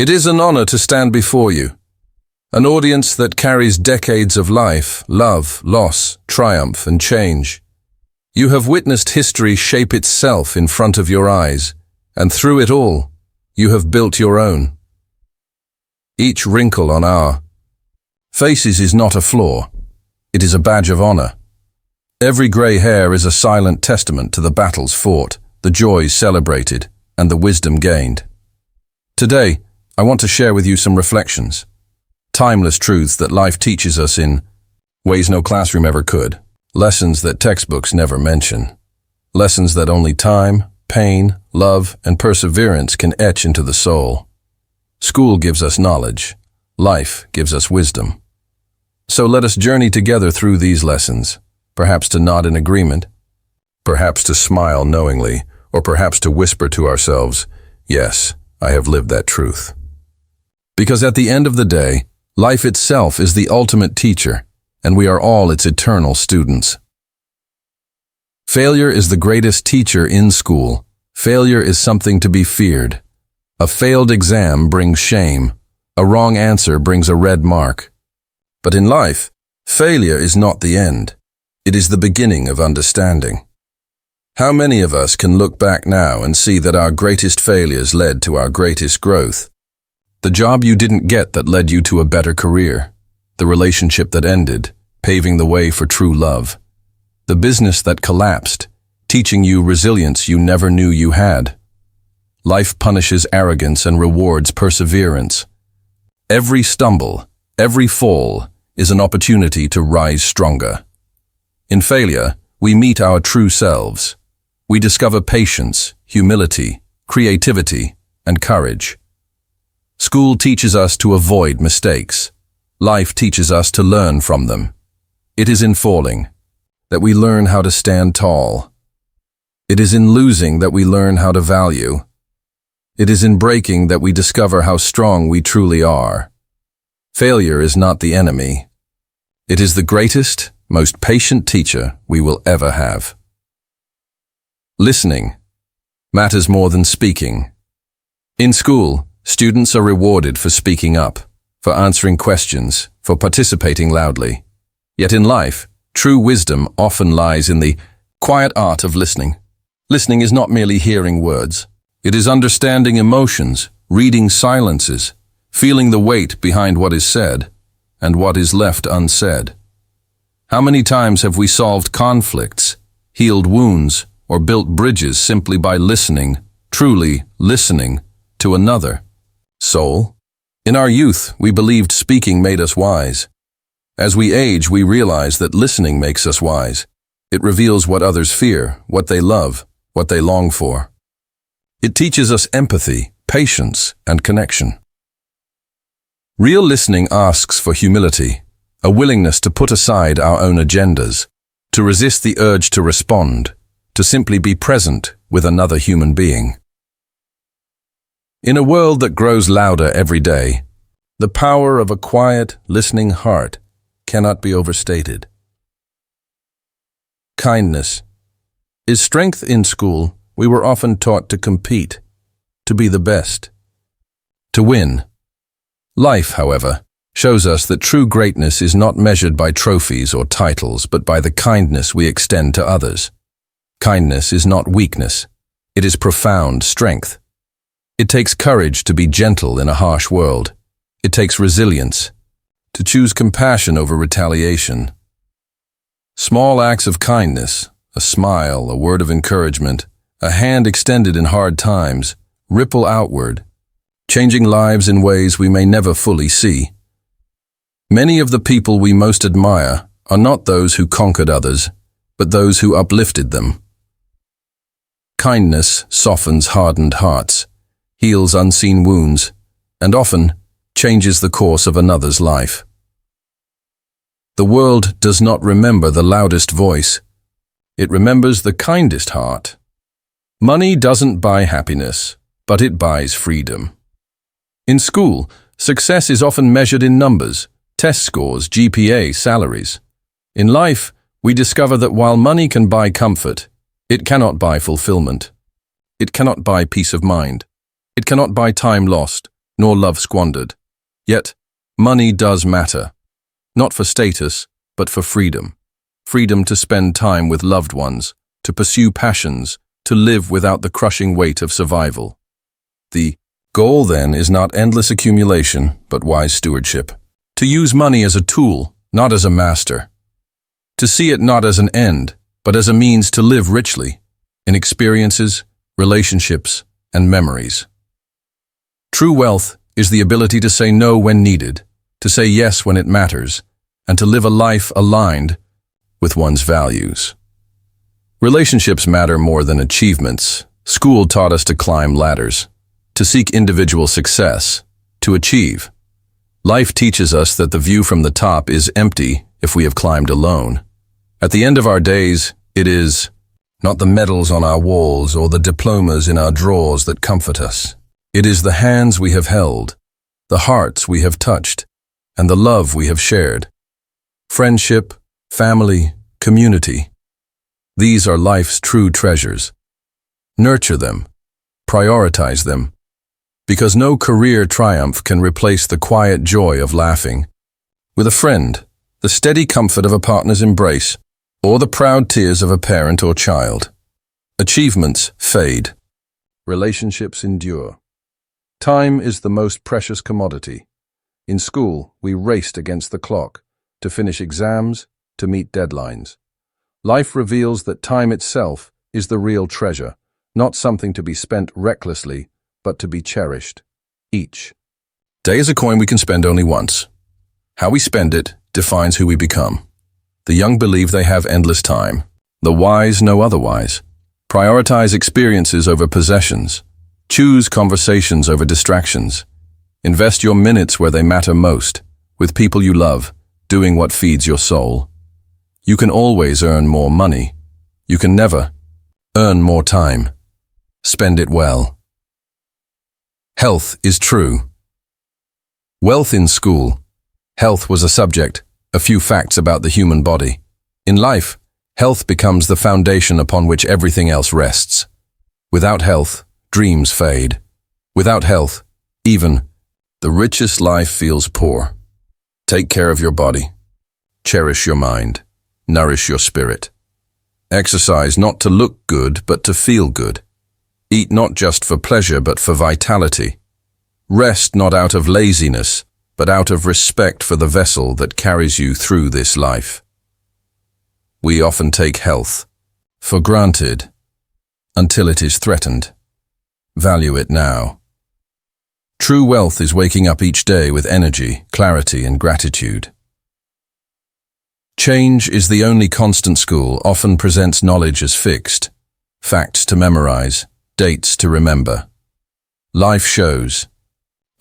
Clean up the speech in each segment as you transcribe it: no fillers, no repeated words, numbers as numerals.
It is an honor to stand before you, an audience that carries decades of life, love, loss, triumph, and change. You have witnessed history shape itself in front of your eyes, and through it all, you have built your own. Each wrinkle on our faces is not a flaw. It is a badge of honor. Every gray hair is a silent testament to the battles fought, the joys celebrated, and the wisdom gained. Today, I want to share with you some reflections, timeless truths that life teaches us in ways no classroom ever could, lessons that textbooks never mention, lessons that only time, pain, love, and perseverance can etch into the soul. School gives us knowledge. Life gives us wisdom. So let us journey together through these lessons, perhaps to nod in agreement, perhaps to smile knowingly, or perhaps to whisper to ourselves, yes, I have lived that truth. Because at the end of the day, life itself is the ultimate teacher, and we are all its eternal students. Failure is the greatest teacher in school. Failure is something to be feared. A failed exam brings shame. A wrong answer brings a red mark. But in life, failure is not the end. It is the beginning of understanding. How many of us can look back now and see that our greatest failures led to our greatest growth? The job you didn't get that led you to a better career. The relationship that ended, paving the way for true love. The business that collapsed, teaching you resilience you never knew you had. Life punishes arrogance and rewards perseverance. Every stumble, every fall, is an opportunity to rise stronger. In failure, we meet our true selves. We discover patience, humility, creativity, and courage. School teaches us to avoid mistakes. Life teaches us to learn from them. It is in falling that we learn how to stand tall. It is in losing that we learn how to value. It is in breaking that we discover how strong we truly are. Failure is not the enemy. It is the greatest, most patient teacher we will ever have. Listening matters more than speaking. In school, students are rewarded for speaking up, for answering questions, for participating loudly. Yet in life, true wisdom often lies in the quiet art of listening. Listening is not merely hearing words. It is understanding emotions, reading silences, feeling the weight behind what is said, and what is left unsaid. How many times have we solved conflicts, healed wounds, or built bridges simply by listening, truly listening, to another? Soul. In our youth, we believed speaking made us wise. As we age, we realize that listening makes us wise. It reveals what others fear, what they love, what they long for. It teaches us empathy, patience, and connection. Real listening asks for humility, a willingness to put aside our own agendas, to resist the urge to respond, to simply be present with another human being. In a world that grows louder every day, the power of a quiet, listening heart cannot be overstated. Kindness. Is strength in school? We were often taught to compete, to be the best, to win. Life, however, shows us that true greatness is not measured by trophies or titles, but by the kindness we extend to others. Kindness is not weakness. It is profound strength. It takes courage to be gentle in a harsh world. It takes resilience to choose compassion over retaliation. Small acts of kindness, a smile, a word of encouragement, a hand extended in hard times, ripple outward, changing lives in ways we may never fully see. Many of the people we most admire are not those who conquered others, but those who uplifted them. Kindness softens hardened hearts, heals unseen wounds, and often changes the course of another's life. The world does not remember the loudest voice. It remembers the kindest heart. Money doesn't buy happiness, but it buys freedom. In school, success is often measured in numbers, test scores, GPA, salaries. In life, we discover that while money can buy comfort, it cannot buy fulfillment. It cannot buy peace of mind. It cannot buy time lost, nor love squandered. Yet, money does matter. Not for status, but for freedom. Freedom to spend time with loved ones, to pursue passions, to live without the crushing weight of survival. The goal, then, is not endless accumulation, but wise stewardship. To use money as a tool, not as a master. To see it not as an end, but as a means to live richly, in experiences, relationships, and memories. True wealth is the ability to say no when needed, to say yes when it matters, and to live a life aligned with one's values. Relationships matter more than achievements. School taught us to climb ladders, to seek individual success, to achieve. Life teaches us that the view from the top is empty if we have climbed alone. At the end of our days, it is not the medals on our walls or the diplomas in our drawers that comfort us. It is the hands we have held, the hearts we have touched, and the love we have shared. Friendship, family, community. These are life's true treasures. Nurture them, prioritize them, because no career triumph can replace the quiet joy of laughing with a friend, the steady comfort of a partner's embrace, or the proud tears of a parent or child. Achievements fade. Relationships endure. Time is the most precious commodity. In school, we raced against the clock, to finish exams, to meet deadlines. Life reveals that time itself is the real treasure, not something to be spent recklessly, but to be cherished. Each day is a coin we can spend only once. How we spend it defines who we become. The young believe they have endless time. The wise know otherwise. Prioritize experiences over possessions. Choose conversations over distractions. Invest your minutes where they matter most, with people you love, doing what feeds your soul. You can always earn more money. You can never earn more time. Spend it well. Health is true. Wealth in school. Health was a subject, a few facts about the human body. In life, health becomes the foundation upon which everything else rests. Without health, dreams fade. Without health, even the richest life feels poor. Take care of your body. Cherish your mind. Nourish your spirit. Exercise not to look good, but to feel good. Eat not just for pleasure, but for vitality. Rest not out of laziness, but out of respect for the vessel that carries you through this life. We often take health for granted until it is threatened. Value it now. True wealth is waking up each day with energy, clarity, and gratitude. Change is the only constant. School often presents knowledge as fixed, facts to memorize, dates to remember. Life shows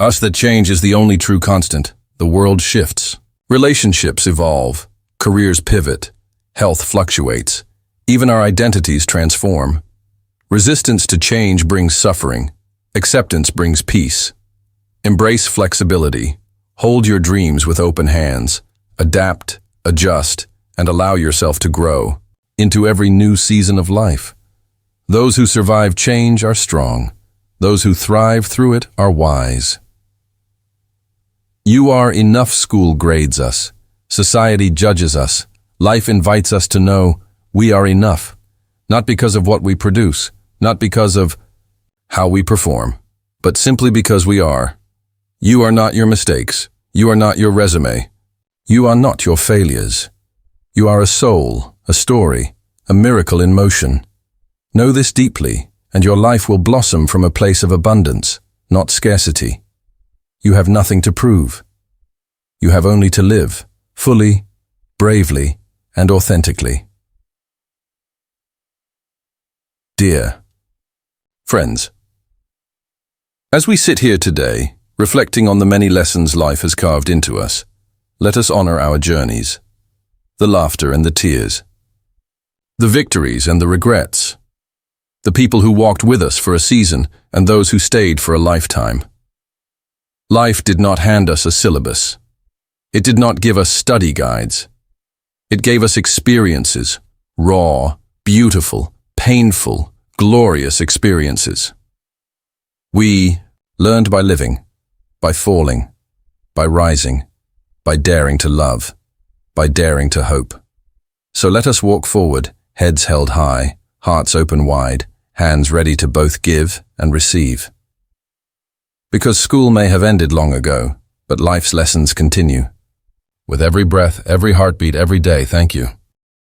us that change is the only true constant. The world shifts. Relationships evolve. Careers pivot. Health fluctuates. Even our identities transform. Resistance to change brings suffering. Acceptance brings peace. Embrace flexibility. Hold your dreams with open hands. Adapt, adjust, and allow yourself to grow into every new season of life. Those who survive change are strong. Those who thrive through it are wise. You are enough. School grades us. Society judges us. Life invites us to know we are enough, not because of what we produce, not because of how we perform, but simply because we are. You are not your mistakes. You are not your resume. You are not your failures. You are a soul, a story, a miracle in motion. Know this deeply, and your life will blossom from a place of abundance, not scarcity. You have nothing to prove. You have only to live, fully, bravely, and authentically. Dear friends, as we sit here today, reflecting on the many lessons life has carved into us, let us honor our journeys, the laughter and the tears, the victories and the regrets, the people who walked with us for a season and those who stayed for a lifetime. Life did not hand us a syllabus. It did not give us study guides. It gave us experiences, raw, beautiful, painful, glorious experiences. We learned by living, by falling, by rising, by daring to love, by daring to hope. So let us walk forward, heads held high, hearts open wide, hands ready to both give and receive. Because school may have ended long ago, but life's lessons continue. With every breath, every heartbeat, every day, thank you.